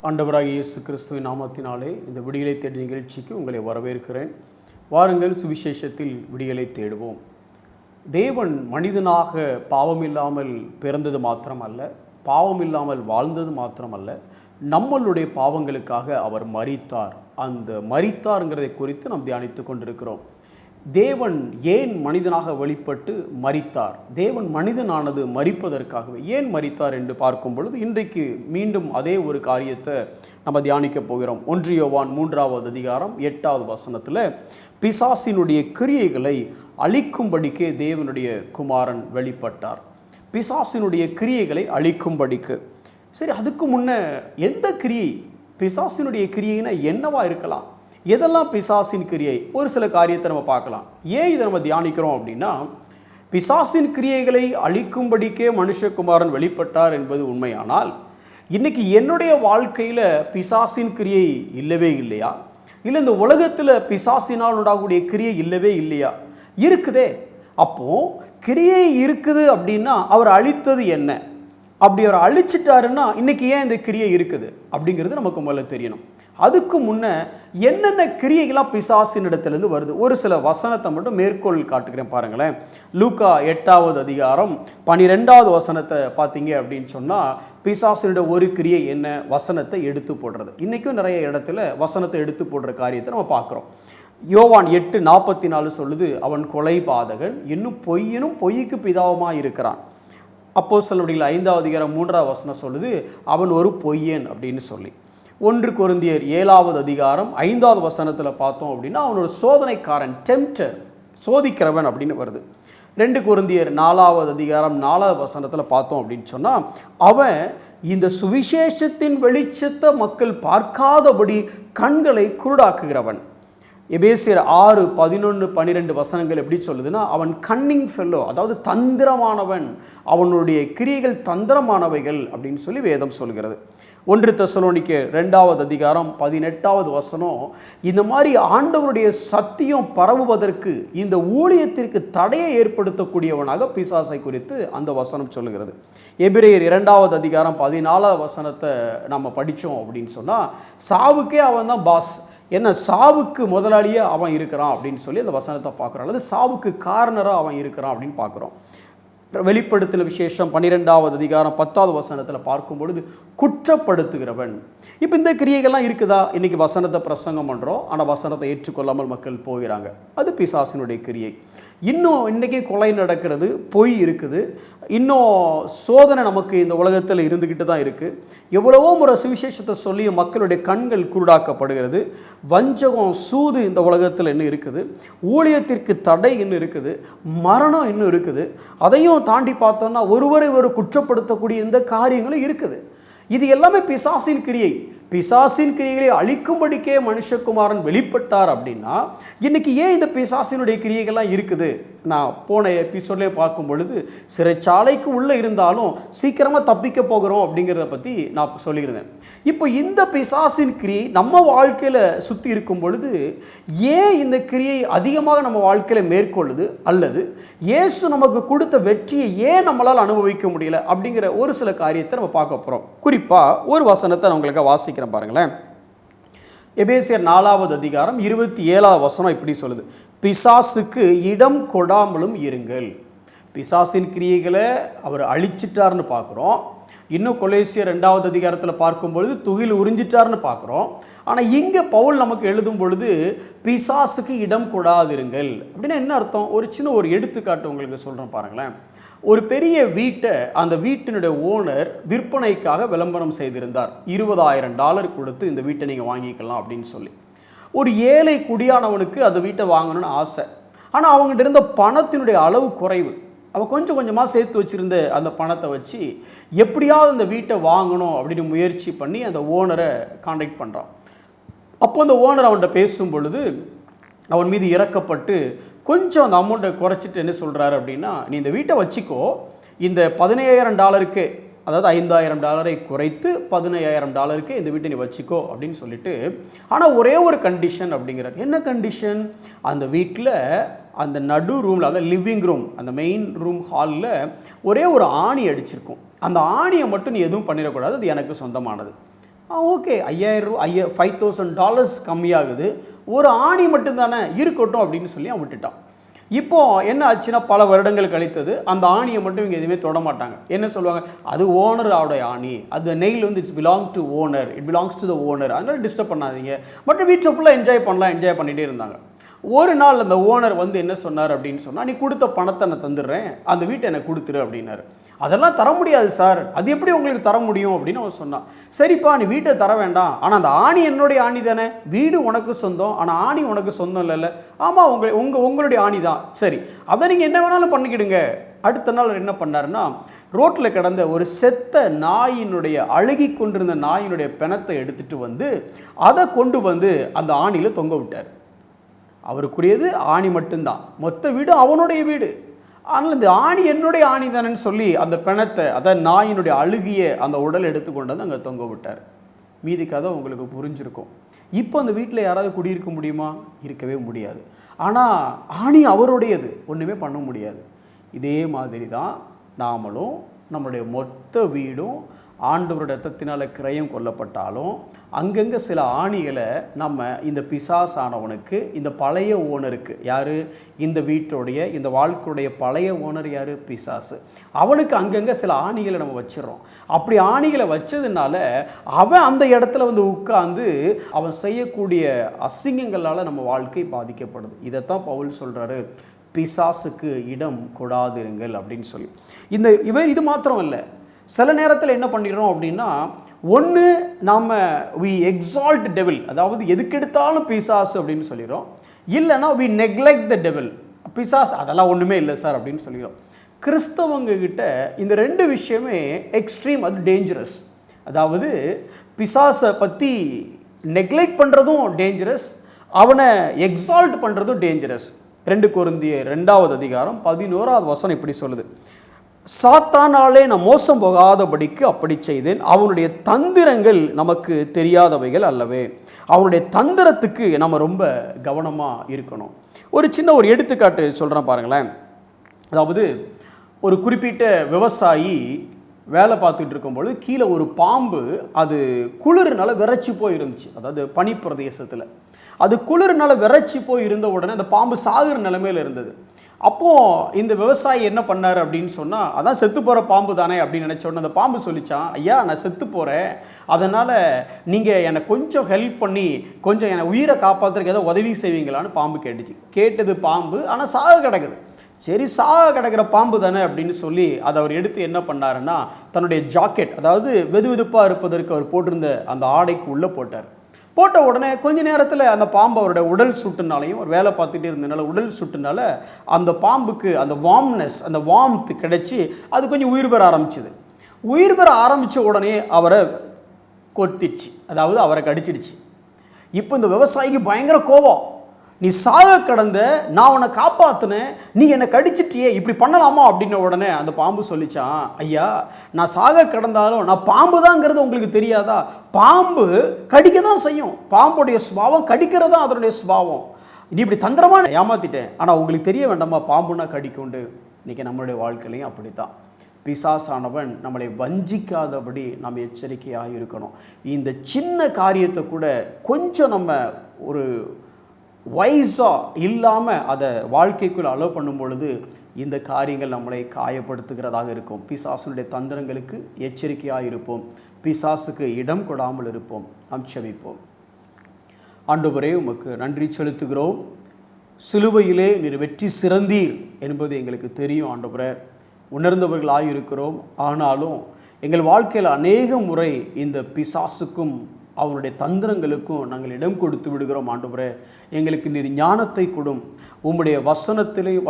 ஆண்டவராகிய இயேசு கிறிஸ்துவின் நாமத்தினாலே இந்த விடியலை தேடி நிகழ்ச்சிக்கு உங்களை வரவேற்கிறேன். வாருங்கள், சுவிசேஷத்தில் விடியலை தேடுவோம். தேவன் மனிதனாக பாவமில்லாமல் பிறந்தது மாத்திரமல்ல, பாவமில்லாமல் வாழ்ந்தது மாத்திரமல்ல, நம்மளுடைய பாவங்களுக்காக அவர் மரித்தார். அந்த மரித்தார்ங்கிறதை குறித்து நாம் தியானித்து கொண்டிருக்கிறோம். தேவன் ஏன் மனிதனாக வெளிப்பட்டு மரித்தார்? தேவன் மனிதனானது மரிப்பதற்காகவே ஏன் மரித்தார் என்று பார்க்கும் பொழுது, இன்றைக்கு மீண்டும் அதே ஒரு காரியத்தை நம்ம தியானிக்க போகிறோம். 1 யோவான் 3வது அதிகாரம் 8வது வசனத்தில் பிசாசினுடைய கிரியைகளை அழிக்கும்படிக்கு தேவனுடைய குமாரன் வெளிப்பட்டார். பிசாசினுடைய கிரியைகளை அழிக்கும்படிக்கு. சரி, அதுக்கு முன்ன எந்த கிரியை? பிசாசினுடைய கிரியைனா என்னவா இருக்கலாம்? எதெல்லாம் பிசாசின் கிரியை? ஒரு சில காரியத்தை நம்ம பார்க்கலாம். ஏன் இதை நம்ம தியானிக்கிறோம் அப்படின்னா, பிசாசின் கிரியைகளை அழிக்கும்படிக்கே மனுஷகுமாரன் வெளிப்பட்டார் என்பது உண்மையானால், இன்னைக்கு என்னுடைய வாழ்க்கையில் பிசாசின் கிரியை இல்லவே இல்லையா? இல்லை இந்த உலகத்தில் பிசாசினால் உண்டாகக்கூடிய கிரியை இல்லவே இல்லையா? இருக்குதே. அப்போ கிரியை இருக்குது அப்படின்னா அவர் அழித்தது என்ன? அப்படி அவர் அழிச்சிட்டாருன்னா இன்னைக்கு ஏன் இந்த கிரியை இருக்குது அப்படிங்கிறது நமக்கு முதல்ல தெரியணும். அதுக்கு முன்ன என்னென்ன கிரியைகளாக பிசாசின் இடத்துலேருந்து வருது? ஒரு சில வசனத்தை மட்டும் மேற்கோள் காட்டுகிறேன் பாருங்களேன். லூக்கா 8வது அதிகாரம் 12வது வசனத்தை பார்த்தீங்க அப்படின்னு சொன்னால், பிசாசினுடைய ஒரு கிரியை என்ன? வசனத்தை எடுத்து போடுறது. இன்றைக்கும் நிறைய இடத்துல வசனத்தை எடுத்து போடுற காரியத்தை நம்ம பார்க்குறோம். யோவான் 8:44 சொல்லுது, அவன் கொலை பாதகன், இன்னும் பொய்யனும் பொய்க்கு பிதாவுமாக இருக்கிறான். அப்போஸ்தலர் 5வது அதிகாரம் 3வது வசனம் சொல்லுது, அவன் ஒரு பொய்யன் அப்படின்னு சொல்லி. 1 கொரிந்தியர் 7வது அதிகாரம் 5வது வசனத்தில் பார்த்தோம் அப்படின்னா, அவனோட சோதனைக்காரன், டெம்ப்டர், சோதிக்கிறவன் அப்படின்னு வருது. 2 கொரிந்தியர் 4வது அதிகாரம் 4வது வசனத்தில் பார்த்தோம் அப்படின்னு சொன்னால், அவன் இந்த சுவிசேஷத்தின் வெளிச்சத்தை மக்கள் பார்க்காதபடி கண்களை குருடாக்குகிறவன். எபேசியர் 6:11-12 வசனங்கள் எப்படி சொல்லுதுன்னா, அவன் கன்னிங் ஃபெல்லோ, அதாவது தந்திரமானவன், அவனுடைய கிரியைகள் தந்திரமானவைகள் அப்படின்னு சொல்லி வேதம் சொல்கிறது. 1 தெசலோனிக்கேயர் 2வது அதிகாரம் 18வது வசனம், இந்த மாதிரி ஆண்டவருடைய சத்தியம் பரவுவதற்கு இந்த ஊழியத்திற்கு தடையை ஏற்படுத்தக்கூடியவனாக பிசாசை குறித்து அந்த வசனம் சொல்லுகிறது. எபிரேயர் 2வது அதிகாரம் 14வது வசனத்தை நம்ம படித்தோம் அப்படின்னு சொன்னால், சாவுக்கே அவன் தான் பாஸ், என்ன சாவுக்கு முதலாளியே அவன் இருக்கிறான் அப்படின்னு சொல்லி அந்த வசனத்தை பார்க்குறோம். அல்லது சாவுக்கு காரணராக அவன் இருக்கிறான் அப்படின்னு பார்க்குறோம். வெளிப்படுத்தின விசேஷம் 12வது அதிகாரம் 10வது வசனத்தில் பார்க்கும் பொழுது குற்றப்படுத்துகிறவன். இப்போ இந்த கிரியைகள்லாம் இருக்குதா? இன்றைக்கி வசனத்தை பிரசங்கம் பண்ணுறோம், ஆனால் வசனத்தை ஏற்றுக்கொள்ளாமல் மக்கள் போகிறாங்க. அது பிசாசினுடைய கிரியை. இன்னும் இன்றைக்கி கொலை நடக்கிறது, பொய் இருக்குது, இன்னும் சோதனை நமக்கு இந்த உலகத்தில் இருந்துக்கிட்டு தான் இருக்குது. எவ்வளவோ முறை சுவிசேஷத்தை சொல்லி மக்களுடைய கண்கள் குருடாக்கப்படுகிறது. வஞ்சகம், சூது இந்த உலகத்தில் இன்னும் இருக்குது. ஊழியத்திற்கு தடை இன்னும் இருக்குது. மரணம் இன்னும் இருக்குது. அதையும் தாண்டி பார்த்தோம்னா ஒருவரை ஒரு குற்றப்படுத்தக்கூடிய இந்த காரியங்களும் இருக்குது. இது எல்லாமே பிசாசின் கிரியை. பிசாசின் கிரியைகளை அழிக்கும்படிக்கே மனுஷகுமாரன் வெளிப்பட்டார் அப்படின்னா, இன்னைக்கு ஏன் இந்த பிசாசினுடைய கிரியைகள்லாம் இருக்குது? நான் போன எபிசோட்லேயே பார்க்கும் பொழுது, சிறைச்சாலைக்கு உள்ளே இருந்தாலும் சீக்கிரமாக தப்பிக்க போகிறோம் அப்படிங்கிறத பற்றி நான் சொல்லியிருந்தேன். இப்போ இந்த பிசாசின் கிரியை நம்ம வாழ்க்கையில் சுற்றி இருக்கும் பொழுது, ஏன் இந்த கிரியை அதிகமாக நம்ம வாழ்க்கையில் மேற்கொள்ளுது? அல்லது இயேசு நமக்கு கொடுத்த வெற்றியை ஏன் நம்மளால் அனுபவிக்க முடியல அப்படிங்கிற ஒரு சில காரியத்தை நம்ம பார்க்க போகிறோம். குறிப்பாக ஒரு வசனத்தை நான் உங்களுக்கு வாசிக்கிறேன் பாருங்களேன். எபேசியர் 4வது அதிகாரம் 27வது வசனம் இப்படி சொல்லுது, பிசாசுக்கு இடம் கொடாமலும் இருங்கள். பிசாசின் கிரியைகளை அவர் அழிச்சிட்டார்னு பார்க்குறோம். இன்னும் கொலேசியர் 2வது அதிகாரத்தில் பார்க்கும்பொழுது துகில் உறிஞ்சிட்டார்னு பார்க்குறோம். ஆனால் இங்கே பவுல் நமக்கு எழுதும் பொழுது பிசாசுக்கு இடம் கொடாதிருங்கள் அப்படின்னா என்ன அர்த்தம்? ஒரு சின்ன ஒரு எடுத்துக்காட்டு உங்களுக்கு சொல்கிறேன் பாருங்களேன். ஒரு பெரிய வீட்டை அந்த வீட்டினுடைய ஓனர் விற்பனைக்காக விளம்பரம் செய்திருந்தார். $20,000 கொடுத்து இந்த வீட்டை நீங்கள் வாங்கிக்கலாம் அப்படின்னு சொல்லி. ஒரு ஏழை குடியானவனுக்கு அந்த வீட்டை வாங்கணும்னு ஆசை. ஆனால் அவங்ககிட்ட இருந்த பணத்தினுடைய அளவு குறைவு. அவன் கொஞ்சம் கொஞ்சமாக சேர்த்து வச்சுருந்த அந்த பணத்தை வச்சு எப்படியாவது அந்த வீட்டை வாங்கணும் அப்படின்னு முயற்சி பண்ணி அந்த ஓனரை கான்டாக்ட் பண்ணுறான். அப்போ அந்த ஓனர் அவன்கிட்ட பேசும் பொழுது அவன் மீது இறக்கப்பட்டு கொஞ்சம் அந்த அமௌண்ட்டை குறைச்சிட்டு என்ன சொல்கிறாரு அப்படின்னா, நீ இந்த வீட்டை வச்சுக்கோ, இந்த $15,000 அதாவது $5,000 குறைத்து $15,000 இந்த வீட்டை நீ வச்சுக்கோ அப்படின்னு சொல்லிட்டு, ஆனால் ஒரே ஒரு கண்டிஷன் அப்படிங்கிறார். என்ன கண்டிஷன்? அந்த வீட்டில் அந்த நடு ரூமில், அதாவது லிவிங் ரூம், அந்த மெயின் ரூம் ஹாலில் ஒரே ஒரு ஆணி அடிச்சிருக்கும். அந்த ஆணியை மட்டும் நீ எதுவும் பண்ணிடக்கூடாது, அது எனக்கு சொந்தமானது. ஓகே, 5000 $5,000 கம்மியாகுது, ஒரு ஆணி மட்டும்தானே இருக்கட்டும் அப்படின்னு சொல்லி அவன் விட்டுட்டான். இப்போ என்ன ஆச்சுன்னா, பல வருடங்கள் கழித்தது, அந்த ஆணியை மட்டும் இங்கே எதுவுமே தொட மாட்டாங்க. என்ன சொல்லுவாங்க, அது ஓனரோட ஆணி, அது நெயில் வந்து it's belong to owner, it belongs to the owner, அதனால டிஸ்டர்ப் பண்ணாதீங்க. பட் வீட்டில் ஃபுல்லாக என்ஜாய் பண்ணிகிட்டே இருந்தாங்க. ஒரு நாள் அந்த ஓனர் வந்து என்ன சொன்னார் அப்படின்னு சொன்னால், நீ கொடுத்த பணத்தை நான் தந்துடுறேன், அந்த வீட்டை எனக்கு கொடுத்துரு அப்படின்னாரு. அதெல்லாம் தர முடியாது சார், அது எப்படி உங்களுக்கு தர முடியும் அப்படின்னு அவன் சொன்னான். சரிப்பா, நீ வீட்டை தர வேண்டாம், ஆனால் அந்த ஆணி என்னுடைய ஆணி தானே, வீடு உனக்கு சொந்தம், ஆனால் ஆணி உனக்கு சொந்தம் இல்லைல்ல. ஆமாம், உங்களுடைய ஆணி தான், சரி அதை நீங்கள் என்ன வேணாலும் பண்ணிக்கிடுங்க. அடுத்த நாள் என்ன பண்ணாருன்னா, ரோட்டில் கிடந்த ஒரு செத்த நாயினுடைய, அழுகி கொண்டிருந்த நாயினுடைய பிணத்தை எடுத்துகிட்டு வந்து அதை கொண்டு வந்து அந்த ஆணியில் தொங்க விட்டார். அவருக்குரியது ஆணி மட்டும்தான், மொத்த வீடு அவனுடைய வீடு. ஆனால் இந்த ஆணி என்னுடைய ஆணி தானேன்னு சொல்லி அந்த பிணத்தை, அதாவது நாயினுடைய அழுகிய அந்த உடல் எடுத்துக்கொண்டது அங்கே தொங்க விட்டார். மீதி கதை உங்களுக்கு புரிஞ்சிருக்கும். இப்போ அந்த வீட்டில் யாராவது குடியிருக்க முடியுமா? இருக்கவே முடியாது. ஆனால் ஆணி அவருடையது, ஒன்றுமே பண்ண முடியாது. இதே மாதிரி தான் நாமளும் நம்மளுடைய மொத்த வீடும் ஆண்டவருடைய இரத்தத்தினால் கிரயம் கொல்லப்பட்டாலும் அங்கங்கே சில ஆணிகளை நம்ம இந்த பிசாசானவனுக்கு, இந்த பழைய ஓனருக்கு, யார், இந்த வீட்டுடைய இந்த வாழ்க்கையுடைய பழைய ஓனர் யார், பிசாசு, அவனுக்கு அங்கங்கே சில ஆணிகளை நம்ம வச்சிடறோம். அப்படி ஆணிகளை வச்சதுனால அவன் அந்த இடத்துல வந்து உட்கார்ந்து அவன் செய்யக்கூடிய அசிங்கங்களால் நம்ம வாழ்க்கை பாதிக்கப்படுது. இதைத்தான் பவுல் சொல்கிறாரு, பிசாசுக்கு இடம் கொடாதிருங்கள் அப்படின்னு சொல்லி. இது மாத்திரம் இல்லை, சில நேரத்தில் என்ன பண்ணிடுறோம் அப்படின்னா, ஒன்று நாம் வி எக்ஸால்ட் டெவில், அதாவது எதுக்கெடுத்தாலும் பிசாசு அப்படின்னு சொல்லிடுறோம். இல்லைனா வி நெக்லெக்ட் த டெவில், பிசாஸ் அதெல்லாம் ஒன்றுமே இல்லை சார் அப்படின்னு சொல்லிடுறோம். கிறிஸ்தவங்க கிட்ட இந்த ரெண்டு விஷயமே எக்ஸ்ட்ரீம், அது டேஞ்சரஸ். அதாவது பிசாசை பற்றி நெக்லெக்ட் பண்ணுறதும் டேஞ்சரஸ், அவனை எக்ஸால்ட் பண்ணுறதும் டேஞ்சரஸ். 2 கொரிந்தியர் 2:11 இப்படி சொல்லுது, சாத்தானாலே நான் மோசம் போகாதபடிக்கு அப்படி செய்தேன், அவனுடைய தந்திரங்கள் நமக்கு தெரியாதவைகள் அல்லவே. அவனுடைய தந்திரத்துக்கு நம்ம ரொம்ப கவனமாக இருக்கணும். ஒரு சின்ன எடுத்துக்காட்டு சொல்கிறேன் பாருங்களேன். அதாவது ஒரு குறிப்பிட்ட விவசாயி வேலை பார்த்துட்டு இருக்கும்பொழுது கீழே ஒரு பாம்பு, அது குளிர்னால விரைச்சி போய் இருந்துச்சு. அதாவது பனி பிரதேசத்தில் அது குளிர்னால விரைச்சி போய் இருந்த உடனே அந்த பாம்பு சாகுற நிலைமையில் இருந்தது. அப்போது இந்த விவசாயி என்ன பண்ணார் அப்படின்னு சொன்னால், அதான் செத்து போகிற பாம்பு தானே அப்படின்னு நினச்ச உடனே அந்த பாம்பு சொல்லிச்சான், ஐயா நான் செத்து போகிறேன், அதனால் நீங்கள் என்னை கொஞ்சம் ஹெல்ப் பண்ணி கொஞ்சம் என்னை உயிரை காப்பாற்றுறதுக்கு ஏதோ உதவி செய்வீங்களான்னு பாம்பு கேட்டது பாம்பு. ஆனால் சாக கிடக்குது. சரி, சாக கிடக்கிற பாம்பு தானே அப்படின்னு சொல்லி அதை அவர் எடுத்து என்ன பண்ணாருன்னா, தன்னுடைய ஜாக்கெட், அதாவது வெதுவெதுப்பாக இருப்பதற்கு அவர் போட்டிருந்த அந்த ஆடைக்கு உள்ளே போட்டார். போட்ட உடனே கொஞ்ச நேரத்தில் அந்த பாம்பு அவருடைய உடல் சுட்டுனாலையும், ஒரு வேலை பார்த்துட்டே இருந்ததுனால உடல் சுட்டுனால அந்த பாம்புக்கு அந்த வார்ம்னஸ், அந்த வார்ம்த் கிடைச்சி அது கொஞ்சம் உயிர் பெற ஆரம்பிச்சுது. உயிர் பெற ஆரம்பித்த உடனே அவரை கொத்திடுச்சு, அதாவது அவரை கடிச்சிடுச்சு. இப்போ இந்த விவசாயிக்கு பயங்கர கோபம், நீ சாக கடந்த, நான் உன்னை காப்பாற்றினேன், நீ என்னை கடிச்சிட்டியே, இப்படி பண்ணலாமா அப்படின்ன உடனே அந்த பாம்பு சொல்லிச்சான், ஐயா நான் சாக கடந்தாலும் நான் பாம்பு தாங்கிறது உங்களுக்கு தெரியாதா? பாம்பு கடிக்க தான் செய்யும், பாம்புடைய சுபாவம் கடிக்கிறதா அதனுடைய சுபாவம். நீ இப்படி தந்திரமாக ஏமாத்திட்டேன், ஆனால் உங்களுக்கு தெரிய வேண்டாமா பாம்புனா கடிக்குண்டு. இன்றைக்கி நம்மளுடைய வாழ்க்கையிலையும் அப்படித்தான். பிசாசானவன் நம்மளை வஞ்சிக்காதபடி நம்ம எச்சரிக்கையாக இருக்கணும். இந்த சின்ன காரியத்தை கூட கொஞ்சம் நம்ம ஒரு வைஸாக இல்லாமல் அதை வாழ்க்கைக்குள்ளே அலோவ் பண்ணும் பொழுது இந்த காரியங்கள் நம்மளை காயப்படுத்துகிறதாக இருக்கும். பிசாசுடைய தந்திரங்களுக்கு எச்சரிக்கையாக இருப்போம், பிசாசுக்கு இடம் கொடாமல் இருப்போம். நாம் செபிப்போம். ஆண்டவரே, உமக்கு நன்றி செலுத்துகிறோம். சிலுவையிலே நீர் வெற்றி சிறந்தீர் என்பது எங்களுக்கு தெரியும் ஆண்டவரே, உணர்ந்தவர்களாக இருக்கிறோம். ஆனாலும் எங்கள் வாழ்க்கையில் அநேக முறை இந்த பிசாசுக்கும் அவனுடைய தந்திரங்களுக்கும் நாங்கள் இடம் கொடுத்து விடுகிறோம். ஆண்டவரே, எங்களுக்கு நீர் ஞானத்தை கொடும். உம்முடைய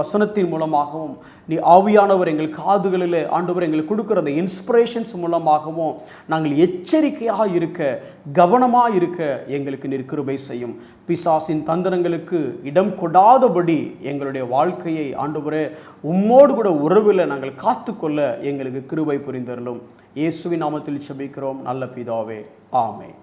வசனத்தின் மூலமாகவும் நீ ஆவியானவர் எங்கள் காதுகளில் ஆண்டவர் எங்களுக்கு கொடுக்குற அந்த இன்ஸ்பிரேஷன்ஸ் மூலமாகவும் நாங்கள் எச்சரிக்கையாக இருக்க, கவனமாக இருக்க எங்களுக்கு நீர் கிருபை செய்யும். பிசாசின் தந்திரங்களுக்கு இடம் கொடாதபடி எங்களுடைய வாழ்க்கையை ஆண்டவரே உம்மோடு கூட உறவில் நாங்கள் காத்துக்கொள்ள எங்களுக்கு கிருபை புரிந்தருளும். இயேசுவின் நாமத்தில் ஜெபிக்கிறோம் நல்ல பிதாவே, ஆமென்.